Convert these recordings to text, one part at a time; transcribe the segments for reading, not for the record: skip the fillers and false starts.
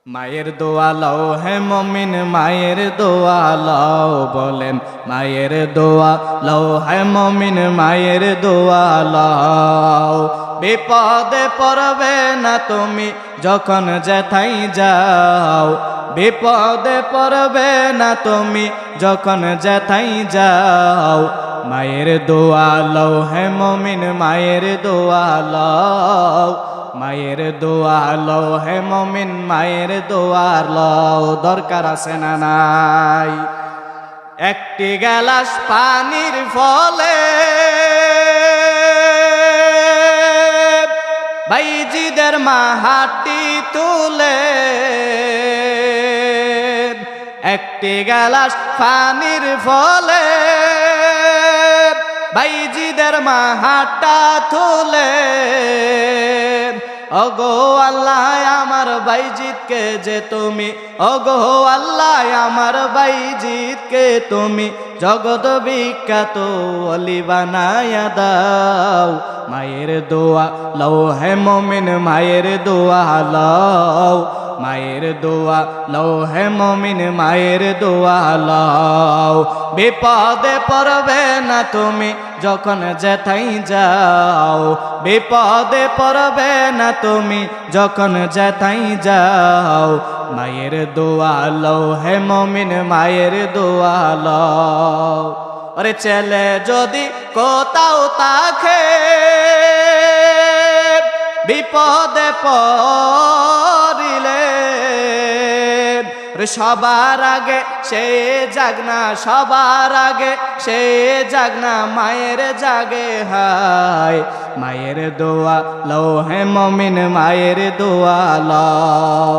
মায়ের দোয়া লও হে মুমিন মায়ের দোয়া লও বলেন মায়ের দোয়া লও হে মুমিন মায়ের দোয়া লও বিপদে পড়বে না তুমি যখন যেথাই যাও বিপদে পড়বে না তুমি যখন যেথাই যাও মায়ের দোয়া লও হে মুমিন মায়ের দোয়া লও মায়ের দোয়া লও হে মুমিন মায়ের দোয়া লও দরকার আছে না নাই একটি গ্লাস পানির ফলে বাইজিদের মা হাটি তুলে একটি গ্লাস পানির ফলে বাইজিদের মা হাটা তুলে ওগো আল্লাহ আমার বাইজিদকে যে তুমি ওগো আল্লাহ আমার বাইজিদকে তুমি জগৎ বিখ্যাত ওলি বানায়া দাও মায়ের দোয়া লও হে মুমিন মায়ের দোয়া লও মায়ের দোয়া লও হে মুমিন মায়ের দোয়া লও বিপদে পড়বে না তুমি যখন যেথাই যাও বিপদে পড়বে না তুমি যখন যেথাই যাও মায়ের দোয়া লও হে মুমিন মায়ের দোয়া লও আরে ছেলে যদি কোথাও থাকে বিপদে পড়িলে সবার আগে সে জাগনা সবার আগে সে জাগনা মায়ের জাগে হায় মায়ের দোয়া লও হে মুমিন মায়ের দোয়া লও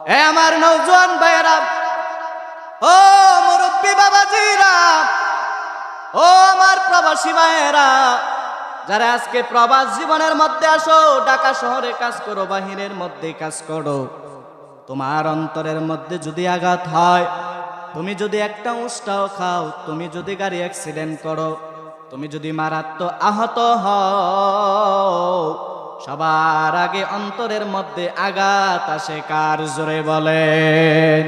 এ আমার নওজোয়ান ভাইরা ও মুরব্বি বাবাজিরা ও আমার প্রবাসী ভাইয়েরা যারা আজকে প্রবাস জীবনের মধ্যে আসো ঢাকা শহরে কাজ করো বাহিরের মধ্যে কাজ করো তোমার অন্তরের মধ্যে যদি আঘাত হয় তুমি যদি একটা উষ্টাও খাও তুমি যদি গাড়ি অ্যাক্সিডেন্ট করো তুমি যদি মারাত্মক আহত হও সবার আগে অন্তরের মধ্যে আঘাত আসে কার জোরে বলেন।